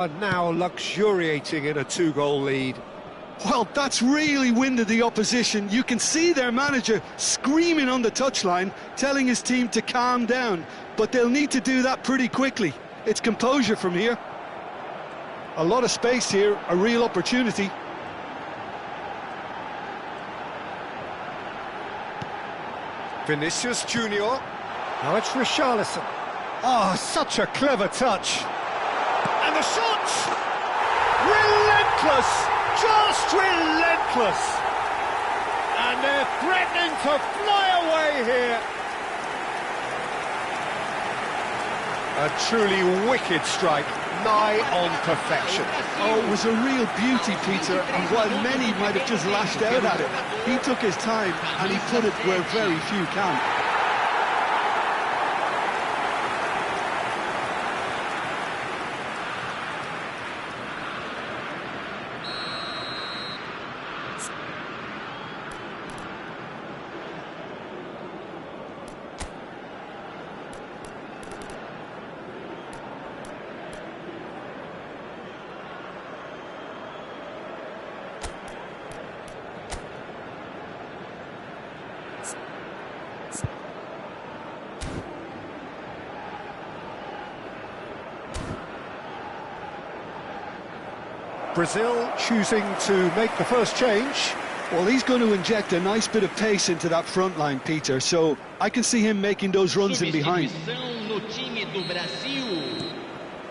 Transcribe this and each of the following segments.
Are now luxuriating in a two-goal lead. Well, that's really winded the opposition. You can see their manager screaming on the touchline, telling his team to calm down. But they'll need to do that pretty quickly. It's composure from here. A lot of space here, a real opportunity. Vinicius Junior. Now it's Richarlison. Oh, such a clever touch. And the shot! Relentless! Just relentless! And they're threatening to fly away here. A truly wicked strike, nigh on perfection. Oh, it was a real beauty, Peter, and while many might have just lashed out at it, he took his time and he put it where very few can. Brazil choosing to make the first change. Well, he's going to inject a nice bit of pace into that front line, Peter, so I can see him making those runs in behind.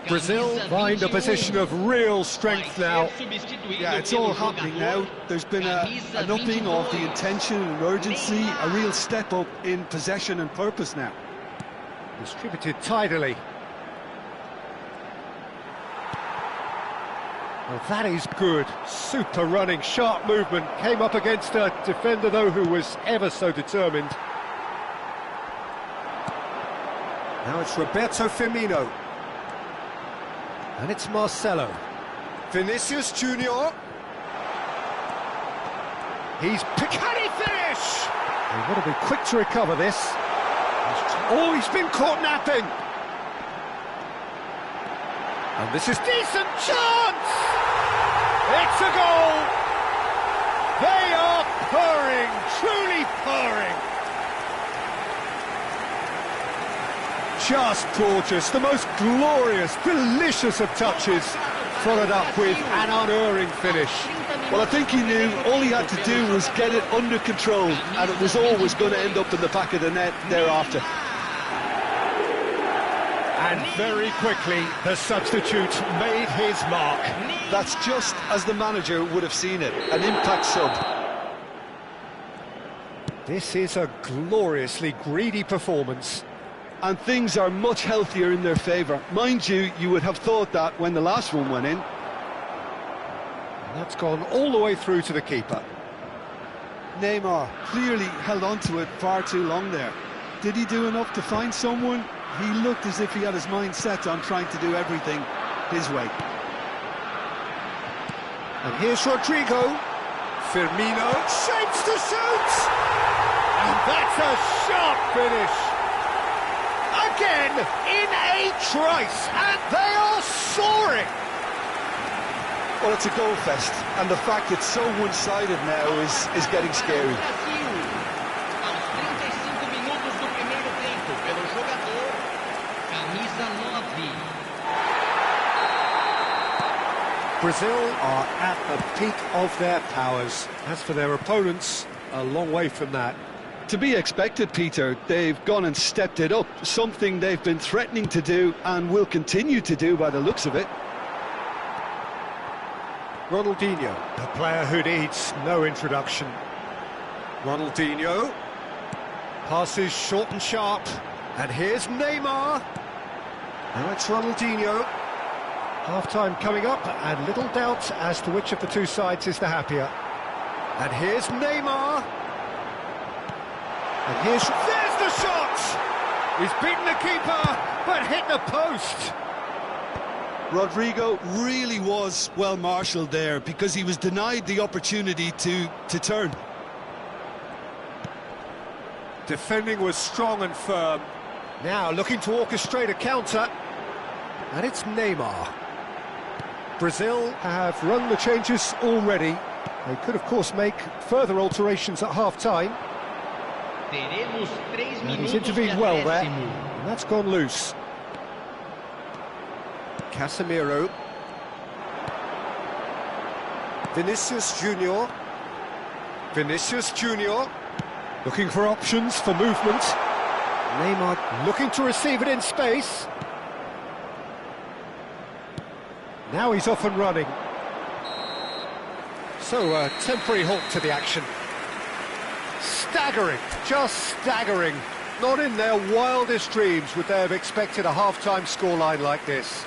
Brazil find a position of real strength now. Yeah, it's all happening now. There's been an upping of the intention and urgency, a real step up in possession and purpose now. Distributed tidily. Well, that is good. Super running, sharp movement. Came up against a defender, though, who was ever so determined. Now it's Roberto Firmino. And it's Marcelo. Vinicius Junior. Can he finish? They've got to be quick to recover this. Oh, he's been caught napping. And this is decent chance! It's a goal! They are purring, truly purring. Just gorgeous, the most glorious, delicious of touches, followed up with an unerring finish. Well, I think he knew all he had to do was get it under control, and it was always going to end up in the back of the net thereafter. And very quickly, the substitute made his mark. That's just as the manager would have seen it, an impact sub. This is a gloriously greedy performance. And things are much healthier in their favour. Mind you, you would have thought that when the last one went in. And that's gone all the way through to the keeper. Neymar clearly held on to it far too long there. Did he do enough to find someone? He looked as if he had his mind set on trying to do everything his way. And here's Rodrigo. Firmino shapes to shoot! And that's a sharp finish. Again, in a trice, and they are soaring! Well, it's a goal fest, and the fact it's so one-sided now is getting scary. Brazil are at the peak of their powers. As for their opponents, a long way from that. To be expected, Peter. They've gone and stepped it up, something they've been threatening to do and will continue to do by the looks of it. Ronaldinho, a player who needs no introduction. Ronaldinho passes short and sharp, and here's Neymar. Now it's Ronaldinho. Half-time coming up, and little doubt as to which of the two sides is the happier. And here's Neymar. And there's the shot! He's beaten the keeper, but hit the post. Rodrigo really was well marshalled there because he was denied the opportunity to turn. Defending was strong and firm. Now looking to orchestrate a counter. And it's Neymar. Brazil have run the changes already. They could, of course, make further alterations at half-time. And he's intervened well there, and that's gone loose. Casemiro. Vinicius Junior. Vinicius Junior. Looking for options for movement. Neymar looking to receive it in space. Now he's off and running. So a temporary halt to the action. Staggering, just staggering. Not in their wildest dreams would they have expected a half-time scoreline like this.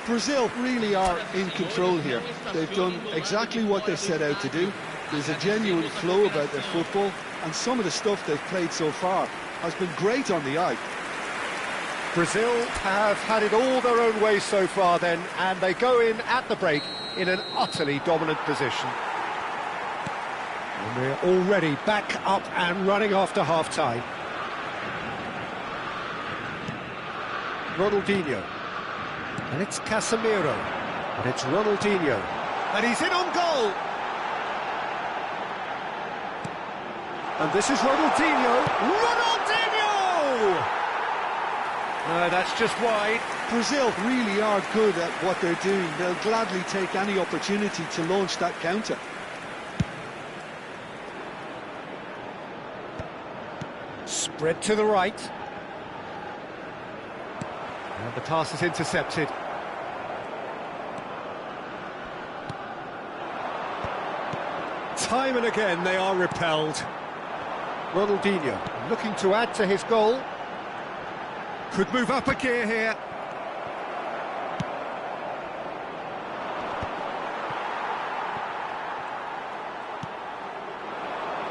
Brazil really are in control here. They've done exactly what they set out to do. There's a genuine flow about their football, and some of the stuff they've played so far has been great on the eye. Brazil have had it all their own way so far then, and they go in at the break in an utterly dominant position. And we're already back up and running after half-time. Ronaldinho. And it's Casemiro. And it's Ronaldinho. And he's in on goal! And this is Ronaldinho. Ronaldinho! That's just wide. Brazil really are good at what they're doing. They'll gladly take any opportunity to launch that counter. Spread to the right. And the pass is intercepted. Time and again they are repelled. Ronaldinho looking to add to his goal. Could move up a gear here.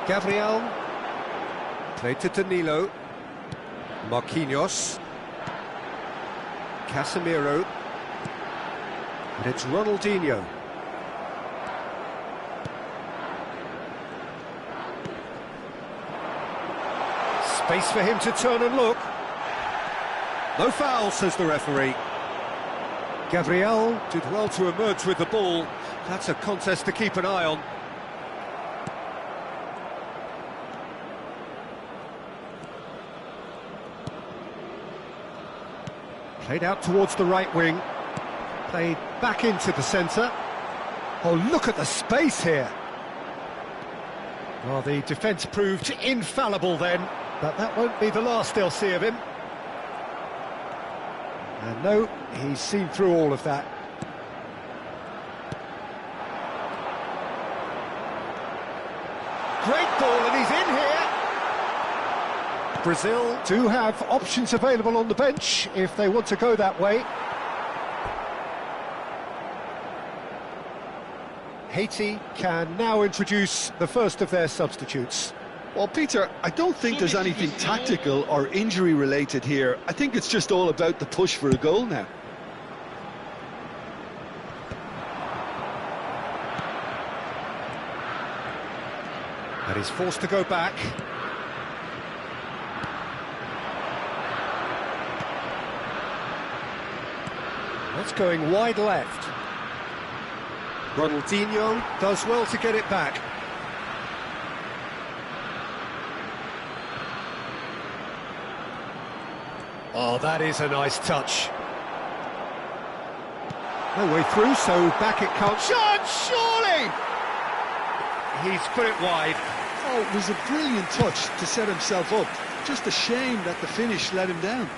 Gabriel. Played to Danilo. Marquinhos. Casemiro. And it's Ronaldinho. Space for him to turn and look. No foul, says the referee. Gabriel did well to emerge with the ball. That's a contest to keep an eye on. Played out towards the right wing. Played back into the centre. Oh, look at the space here. Well, the defence proved infallible then, but that won't be the last they'll see of him. And no, he's seen through all of that. Great ball, and he's in here! Brazil do have options available on the bench if they want to go that way. Haiti can now introduce the first of their substitutes. Well, Peter, I don't think there's anything tactical or injury-related here. I think it's just all about the push for a goal now. And he's forced to go back. That's going wide left. Ronaldinho does well to get it back. Oh, that is a nice touch. No way through, so back it comes. Shot, surely! He's put it wide. Oh, it was a brilliant touch to set himself up. Just a shame that the finish let him down.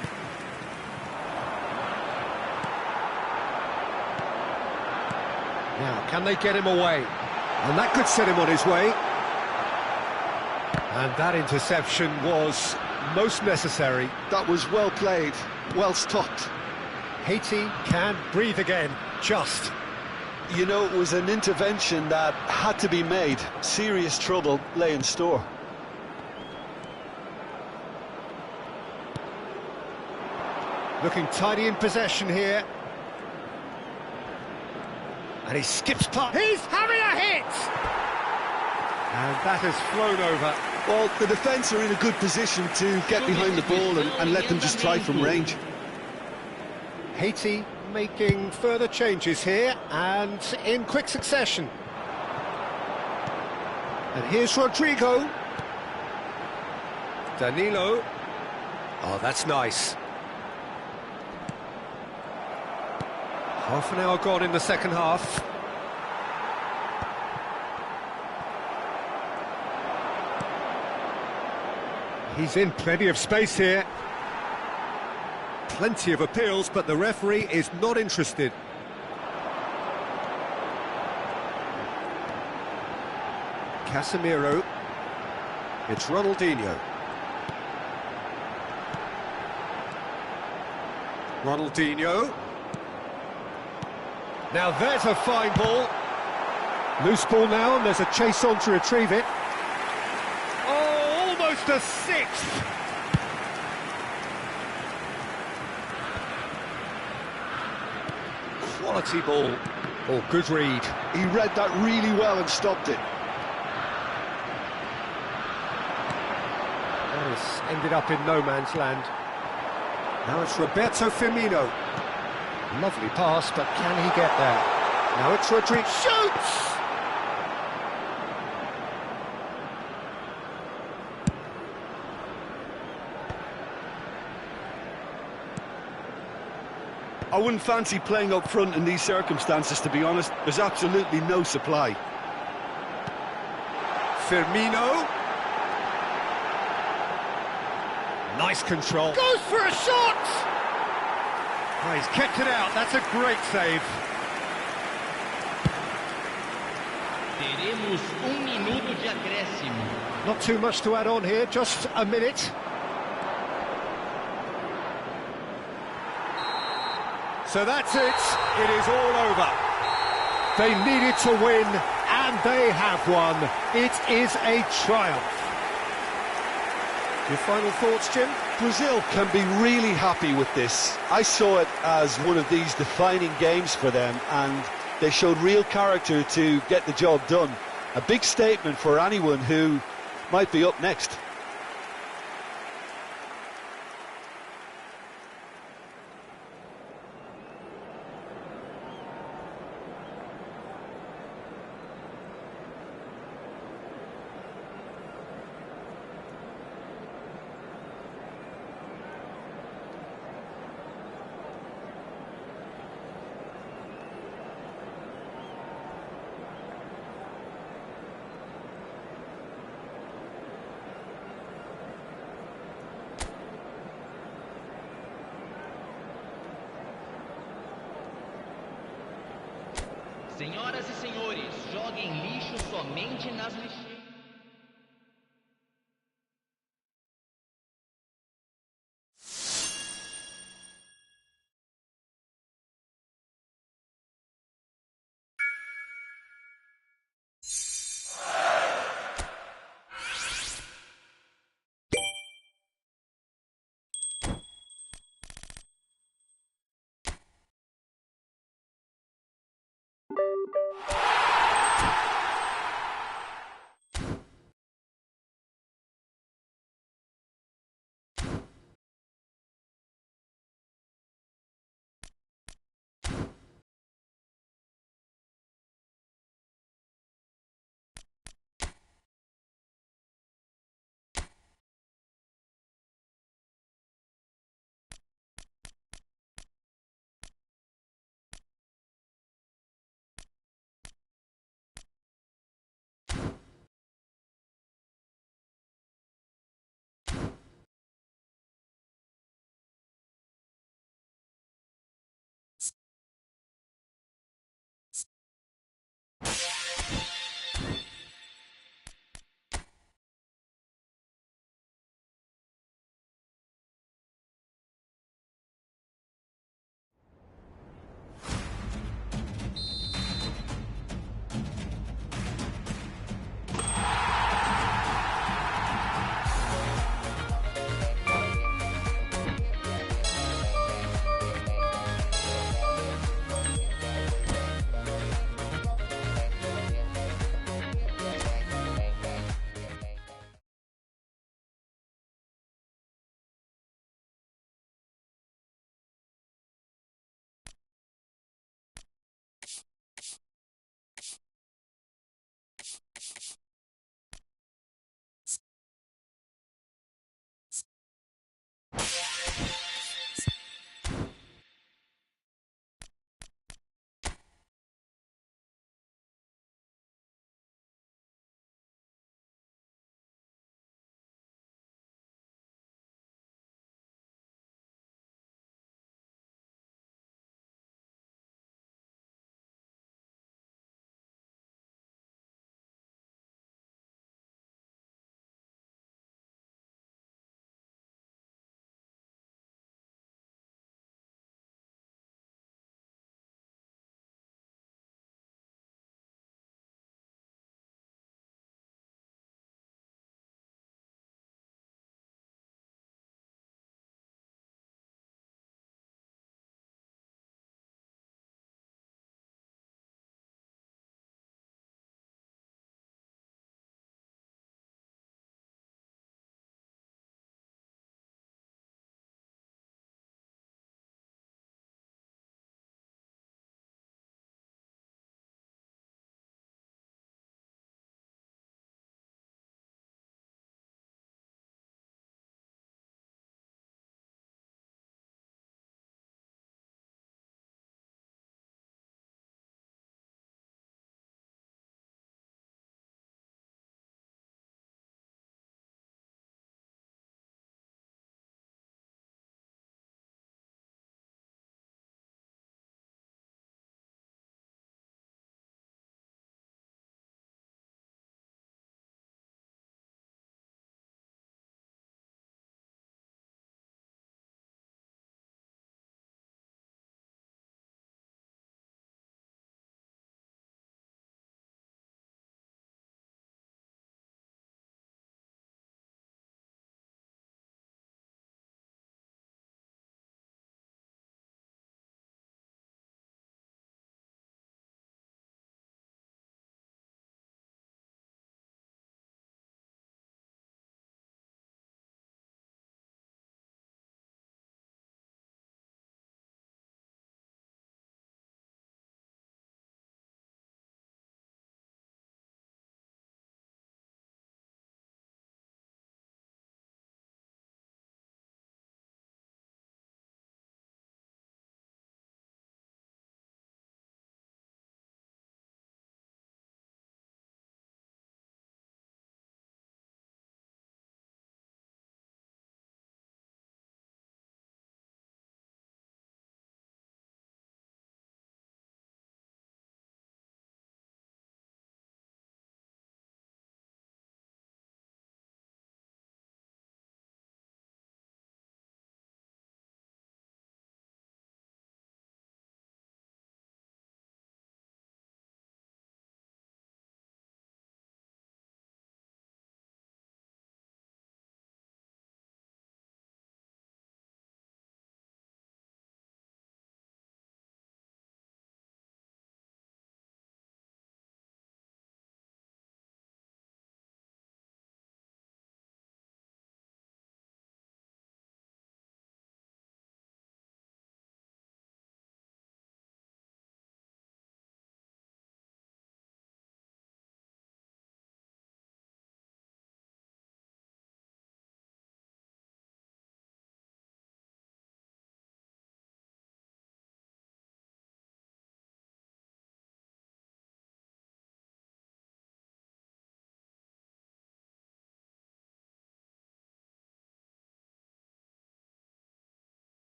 Now, can they get him away? And that could set him on his way. And that interception was most necessary. That was well played, well stopped. Haiti can breathe again, just. You know, it was an intervention that had to be made. Serious trouble lay in store. Looking tidy in possession here. And he skips past. He's having a hit! And that has flown over. Well, the defence are in a good position to get behind the ball and let them just try from range. Haiti making further changes here, and in quick succession. And here's Rodrigo. Danilo. Oh, that's nice. Half an hour gone in the second half. He's in plenty of space here. Plenty of appeals, but the referee is not interested. Casemiro. It's Ronaldinho. Ronaldinho. Now there's a fine ball. Loose ball now, and there's a chase on to retrieve it. Oh, almost a sixth. Quality ball. Oh, good read. He read that really well and stopped it. That has ended up in no man's land. Now it's Roberto Firmino. Lovely pass, but can he get there? Now it's Rodrigo. Shoots! I wouldn't fancy playing up front in these circumstances, to be honest. There's absolutely no supply. Firmino. Nice control. Goes for a shot! Oh, he's kept it out. That's a great save. Teremos minuto de acréscimo. Not too much to add on here, just a minute. So that's it. It is all over. They needed to win, and they have won. It is a triumph. Your final thoughts, Jim? Brazil can be really happy with this. I saw it as one of these defining games for them, and they showed real character to get the job done. A big statement for anyone who might be up next. Senhoras e senhores, joguem lixo somente nas lixeiras.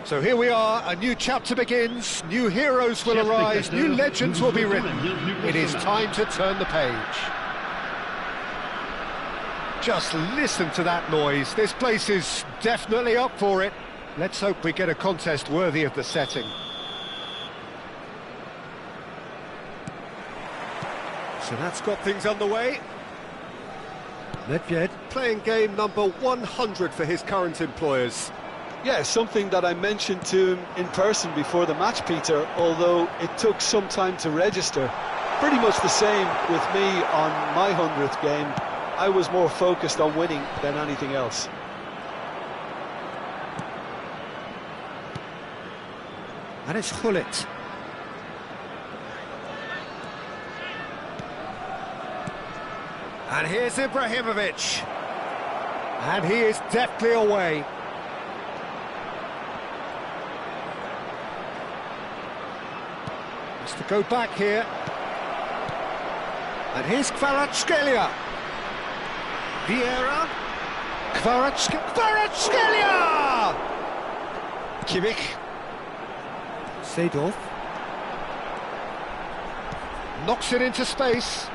So here we are, a new chapter begins, new heroes will arise, new legends will be written. It is time to turn the page. Just listen to that noise, this place is definitely up for it. Let's hope we get a contest worthy of the setting. So that's got things underway. Nedved playing game number 100 for his current employers. Yeah, something that I mentioned to him in person before the match, Peter, although it took some time to register. Pretty much the same with me on my 100th game. I was more focused on winning than anything else. And it's Hullet. And here's Ibrahimovic. And he is deftly away. Has to go back here. And here's Kvaratskhelia. Vieira. Kvaratskhelia! Kimmich. Seedorf. Knocks it into space.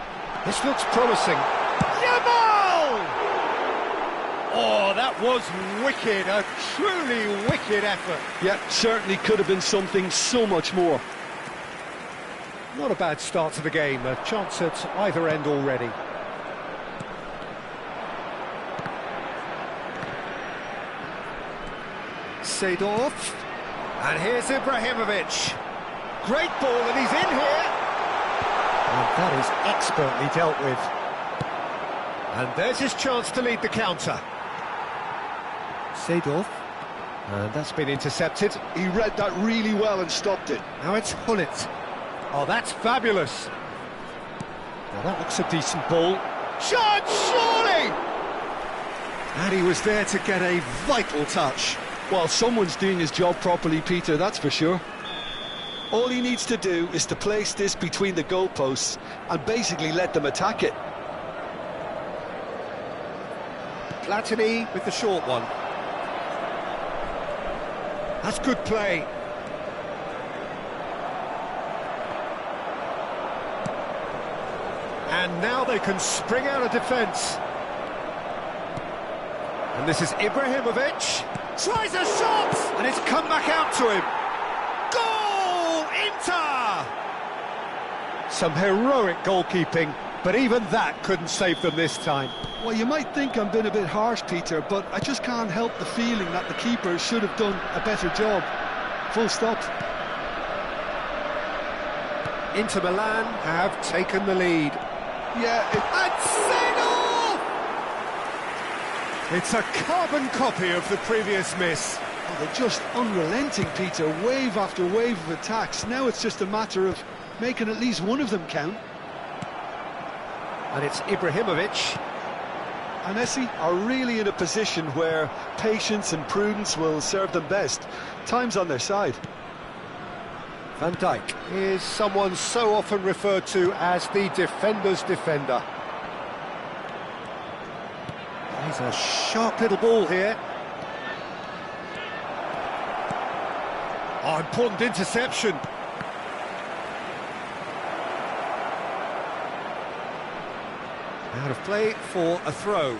This looks promising. Yamal! Oh, that was wicked, a truly wicked effort. Yeah, certainly could have been something so much more. Not a bad start to the game, a chance at either end already. Seedorf. And here's Ibrahimovic. Great ball, and he's in here. And that is expertly dealt with. And there's his chance to lead the counter. Seedorf. And that's been intercepted. He read that really well and stopped it. Now it's Hullet. Oh, that's fabulous. Well, that looks a decent ball. Shot, surely! And he was there to get a vital touch. Well, someone's doing his job properly, Peter, that's for sure. All he needs to do is to place this between the goalposts and basically let them attack it. Platini with the short one. That's good play. And now they can spring out of defence. And this is Ibrahimovic. Tries a shot! And it's come back out to him. Goal! Inter! Some heroic goalkeeping, but even that couldn't save them this time. Well, you might think I'm being a bit harsh, Peter, but I just can't help the feeling that the keeper should have done a better job. Full stop. Inter Milan have taken the lead. Yeah, And Seedorf! It's a carbon copy of the previous miss. Oh, they're just unrelenting, Peter. Wave after wave of attacks. Now it's just a matter of making at least one of them count. And it's Ibrahimovic. Anesi are really in a position where patience and prudence will serve them best. Time's on their side. Van Dijk is someone so often referred to as the defender's defender. He's a sharp little ball here. Oh, important interception. Out of play for a throw.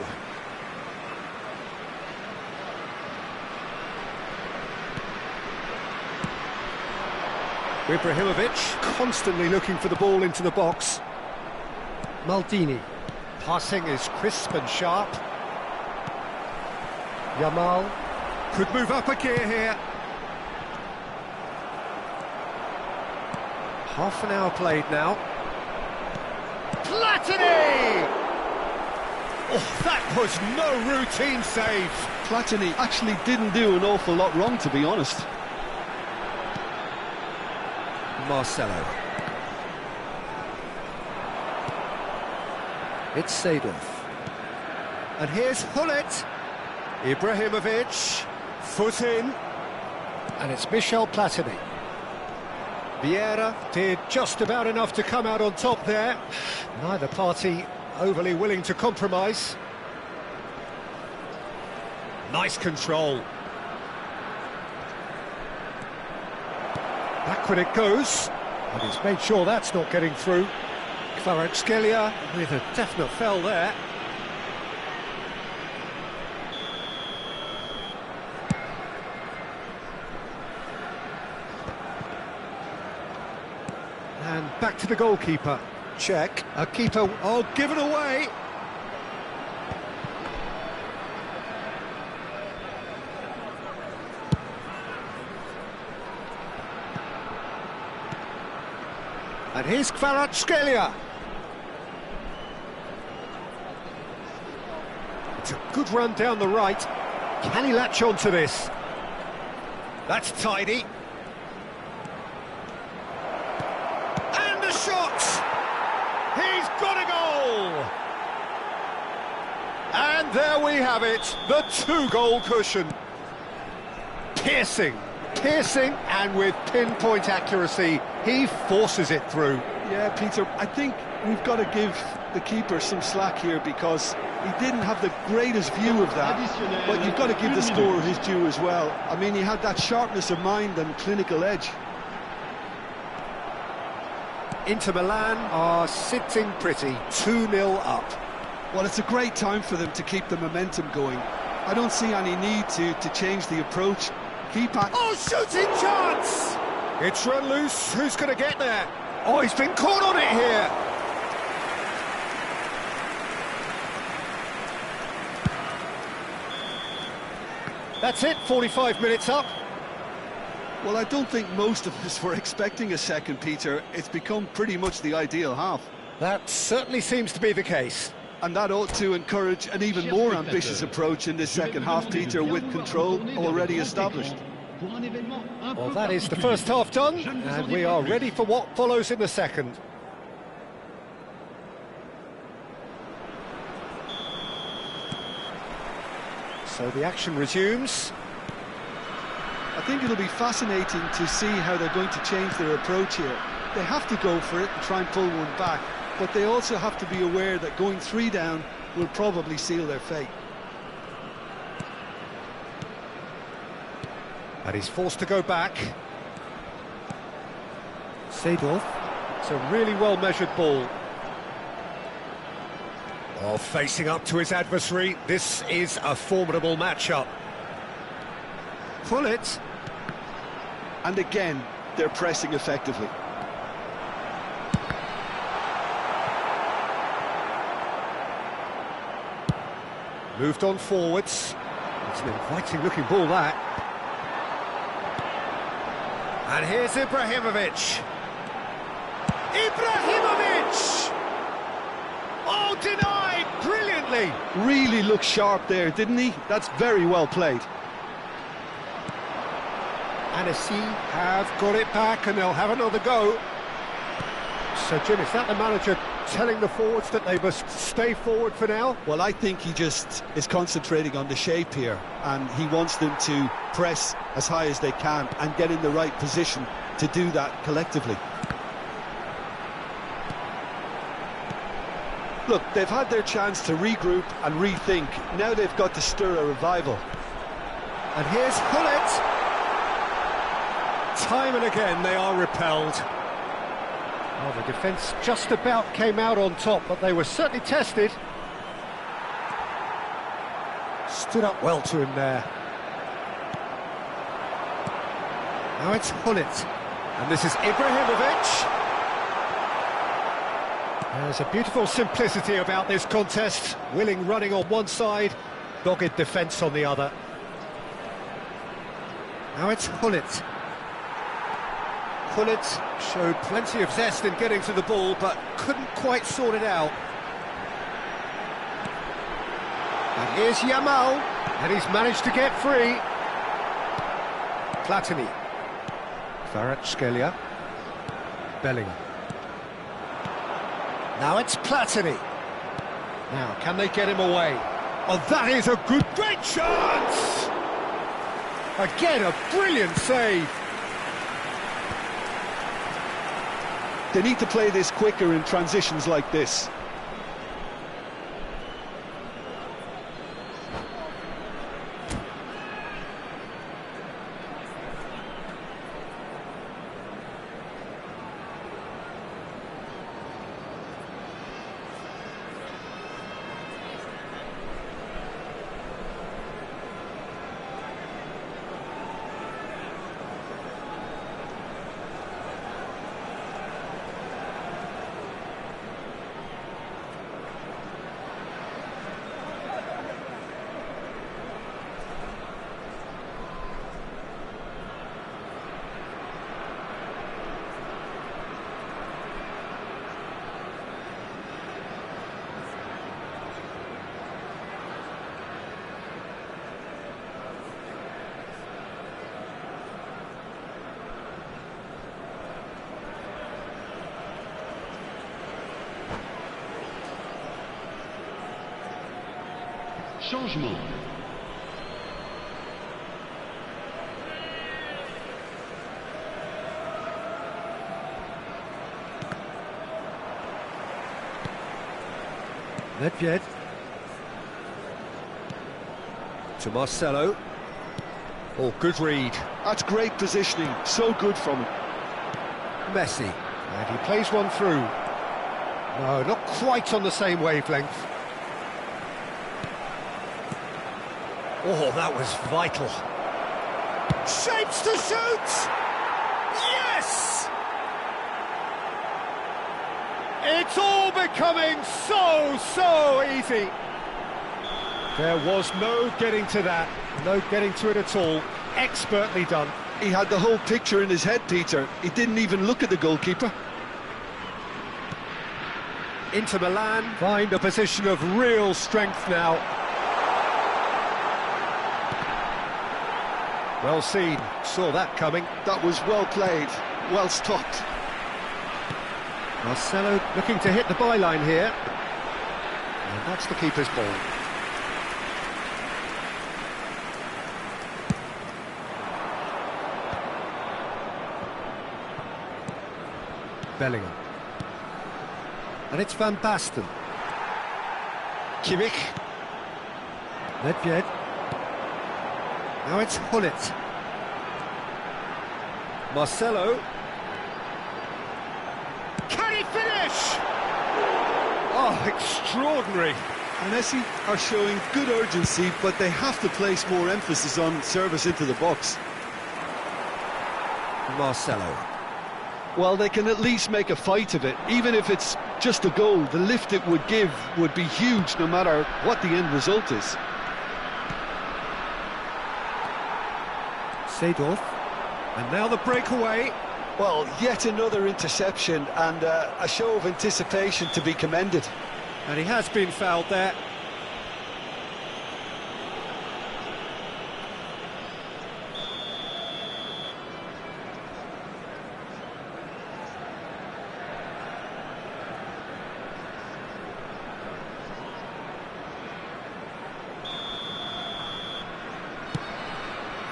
Ibrahimovic constantly looking for the ball into the box. Maldini. Passing is crisp and sharp. Yamal could move up a gear here. Half an hour played now. Platini! Oh, that was no routine save. Platini actually didn't do an awful lot wrong, to be honest. Marcelo. It's Seedorf. And here's Hullet. Ibrahimovic. Foot in. And it's Michel Platini. Vieira did just about enough to come out on top there. Neither party overly willing to compromise. Nice control. Back it goes, and he's made sure that's not getting through. Kvaratskhelia with a definite foul there. And back to the goalkeeper. Check. A keeper, given away. And here's Kvaratskhelia. It's a good run down the right. Can he latch on to this? That's tidy. And a shot! He's got a goal! And there we have it, the 2-goal cushion. Piercing, and with pinpoint accuracy, he forces it through. Yeah, Peter, I think we've got to give the keeper some slack here because he didn't have the greatest view of that, but you've got to give the scorer his due as well. I mean, he had that sharpness of mind and clinical edge. Inter Milan are sitting pretty, 2-0 up. Well, it's a great time for them to keep the momentum going. I don't see any need to change the approach. Keep at... Oh, shooting chance! It's run loose, who's going to get there? Oh, he's been caught on it here! That's it, 45 minutes up. Well, I don't think most of us were expecting a second, Peter. It's become pretty much the ideal half. That certainly seems to be the case. And that ought to encourage an even more ambitious approach in this second half, Peter, with control already established. Well, that is the first half done, and we are ready for what follows in the second. So the action resumes. I think it'll be fascinating to see how they're going to change their approach here. They have to go for it and try and pull one back, but they also have to be aware that going 3 down will probably seal their fate. And he's forced to go back. Seedorf. It's a really well-measured ball. Oh, facing up to his adversary, this is a formidable matchup. Pull it. And again, they're pressing effectively. Moved on forwards. It's an inviting-looking ball, that. And here's Ibrahimovic. Ibrahimovic! Oh, denied brilliantly. Really looked sharp there, didn't he? That's very well played. Annecy have got it back and they'll have another go. So, Jim, is that the manager telling the forwards that they must stay forward for now? Well, I think he just is concentrating on the shape here, and he wants them to press as high as they can and get in the right position to do that collectively. Look, they've had their chance to regroup and rethink. Now they've got to stir a revival. And here's Hullet. Time and again they are repelled. Oh, the defence just about came out on top, but they were certainly tested. Stood up well to him there. Now it's Hullet. And this is Ibrahimovic. There's a beautiful simplicity about this contest. Willing running on one side, dogged defence on the other. Now it's Hullet. Hullet showed plenty of zest in getting to the ball, but couldn't quite sort it out. And here's Yamal, and he's managed to get free. Platini. Kvaratskhelia. Bellingham. Now it's Platini. Now, can they get him away? Oh, that is a great chance! Again, a brilliant save. They need to play this quicker in transitions like this. Changement. Nedved. To Marcelo. Oh, good read. That's great positioning, so good from him. Messi. And he plays one through. No, not quite on the same wavelength. Oh, that was vital. Shapes to shoot! Yes! It's all becoming so easy. There was no getting to that, no getting to it at all. Expertly done. He had the whole picture in his head, Peter. He didn't even look at the goalkeeper. Inter Milan find a position of real strength now. Well seen, saw that coming. That was well played, well stopped. Marcelo looking to hit the byline here. And that's the keeper's ball. Bellingham. And it's Van Basten. Kimmich. Nedved. Now it's Hullet. Marcelo. Can he finish? Oh, extraordinary. And Messi are showing good urgency, but they have to place more emphasis on service into the box. Marcelo. Well, they can at least make a fight of it. Even if it's just a goal, the lift it would give would be huge no matter what the end result is. Seedorf. And now the breakaway. Well, yet another interception and a show of anticipation to be commended. And he has been fouled there.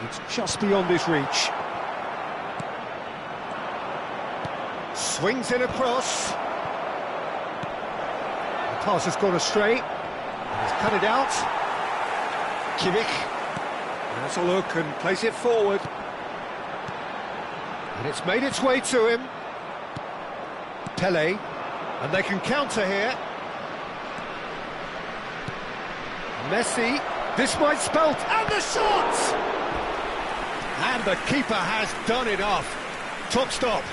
It's just beyond his reach. Swings in across. The pass has gone astray. He's cut it out. Kimmich has a look and plays it forward. And it's made its way to him. Pele. And they can counter here. Messi. This might spell... And the shot! And the keeper has done enough. Top stop.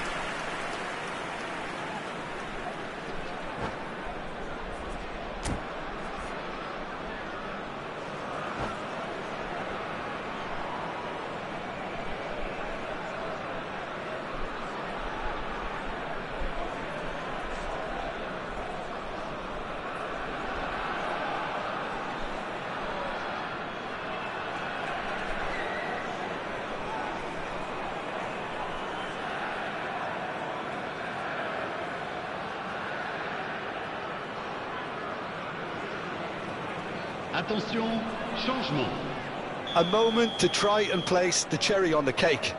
Attention, changement. A moment to try and place the cherry on the cake.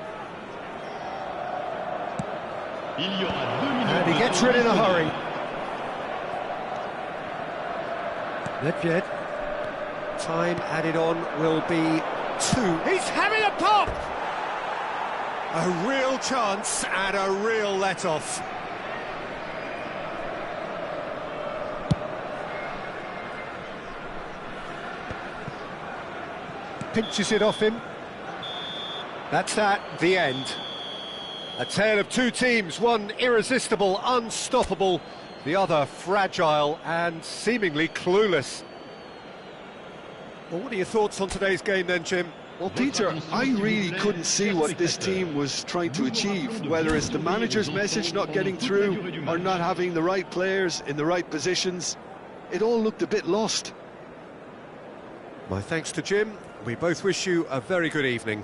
Il y aura 2 minutes. And he gets rid in a hurry. Nedved. Time added on will be 2. He's having a pop! A real chance and a real let-off. Pinches it off him. That's that, the end. A tale of two teams, one irresistible, unstoppable, the other fragile and seemingly clueless. Well, what are your thoughts on today's game then, Jim? Well, Peter, I really couldn't see what this team was trying to achieve, whether it's the manager's message not getting through or not having the right players in the right positions. It all looked a bit lost. My thanks to Jim. We both wish you a very good evening.